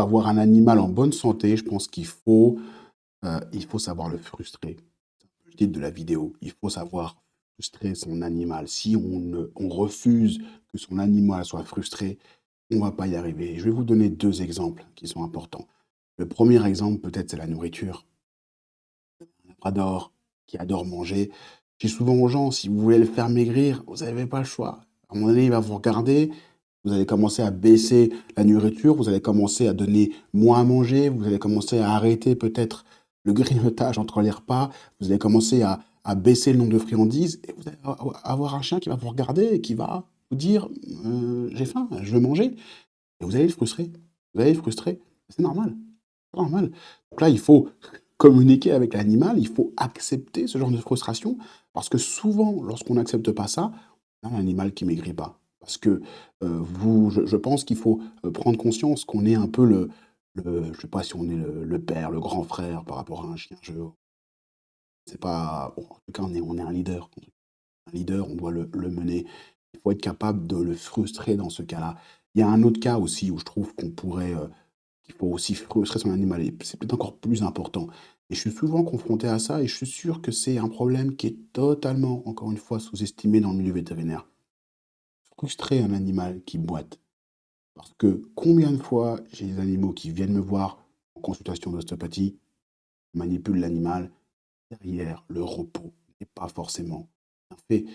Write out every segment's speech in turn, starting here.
avoir un animal en bonne santé, je pense qu'il faut savoir le frustrer. C'est un peu le titre de la vidéo. Il faut savoir frustrer son animal. Si on refuse que son animal soit frustré, on ne va pas y arriver. Je vais vous donner 2 exemples qui sont importants. Le premier exemple, peut-être, c'est la nourriture. Un labrador qui adore manger. Je dis souvent aux gens, si vous voulez le faire maigrir, vous n'avez pas le choix. À un moment donné, il va vous regarder, vous allez commencer à baisser la nourriture, vous allez commencer à donner moins à manger, vous allez commencer à arrêter peut-être le grignotage entre les repas, vous allez commencer à baisser le nombre de friandises, et vous allez avoir un chien qui va vous regarder et qui va vous dire j'ai faim, je veux manger. Et vous allez le frustrer. Vous allez le frustrer. C'est normal. C'est normal. Donc là, il faut communiquer avec l'animal, il faut accepter ce genre de frustration, parce que souvent, lorsqu'on n'accepte pas ça, on a un animal qui maigrit pas. Parce que je pense qu'il faut prendre conscience qu'on est un peu je sais pas si on est le père, le grand frère par rapport à un chien. C'est pas, bon, en tout cas, on est un leader. Un leader, on doit le mener. Il faut être capable de le frustrer dans ce cas-là. Il y a un autre cas aussi où je trouve qu'il faut aussi frustrer son animal et c'est peut-être encore plus important. Et je suis souvent confronté à ça et je suis sûr que c'est un problème qui est totalement, encore une fois, sous-estimé dans le milieu vétérinaire. Frustrer un animal qui boite. Parce que combien de fois j'ai des animaux qui viennent me voir en consultation d'ostéopathie, manipulent l'animal, derrière le repos n'est pas forcément bien fait.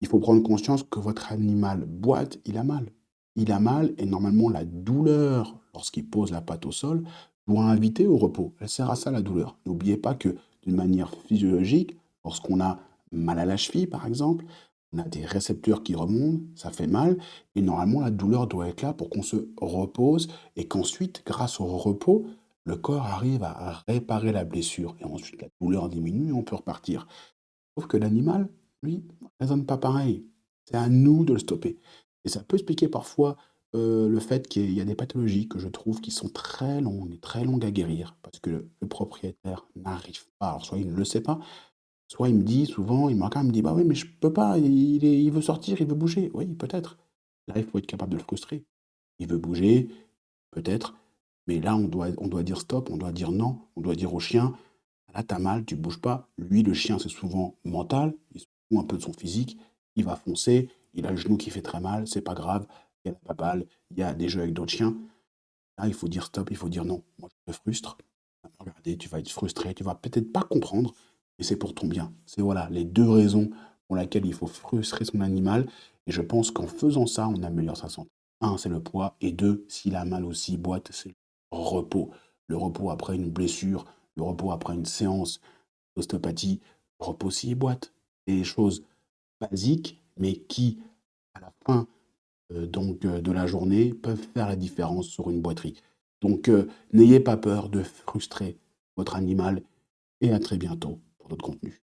Il faut prendre conscience que votre animal boite, il a mal. Il a mal et normalement la douleur, lorsqu'il pose la patte au sol, doit inviter au repos. Elle sert à ça la douleur. N'oubliez pas que d'une manière physiologique, lorsqu'on a mal à la cheville par exemple, on a des récepteurs qui remontent, ça fait mal, et normalement la douleur doit être là pour qu'on se repose et qu'ensuite, grâce au repos, le corps arrive à réparer la blessure et ensuite la douleur diminue et on peut repartir. Sauf que l'animal, lui, ne raisonne pas pareil. C'est à nous de le stopper. Et ça peut expliquer parfois le fait qu'il y a des pathologies que je trouve qui sont très longues et très longues à guérir parce que le propriétaire n'arrive pas. Alors, soit il ne le sait pas, soit il me dit souvent, il me regarde, il me dit bah oui, mais je peux pas, il veut sortir, il veut bouger. Oui, peut-être. Là, il faut être capable de le frustrer. Il veut bouger, peut-être, mais là, on doit dire stop, on doit dire non, on doit dire au chien là, tu as mal, tu bouges pas. Lui, le chien, c'est souvent mental, il se fout un peu de son physique, il va foncer, il a le genou qui fait très mal, c'est pas grave, il y a la balle, il y a des jeux avec d'autres chiens. Là, il faut dire stop, il faut dire non. Moi, je te frustre. Regardez, tu vas être frustré, tu vas peut-être pas comprendre, mais c'est pour ton bien. C'est voilà les 2 raisons pour lesquelles il faut frustrer son animal. Et je pense qu'en faisant ça, on améliore sa santé. Un, c'est le poids. Et deux, s'il a mal aussi, boite, c'est le repos. Le repos après une blessure, le repos après une séance d'ostéopathie, le repos s'il boite. C'est des choses basiques, mais qui, à la fin de la journée peuvent faire la différence sur une boiterie. Donc, n'ayez pas peur de frustrer votre animal et à très bientôt pour d'autres contenus.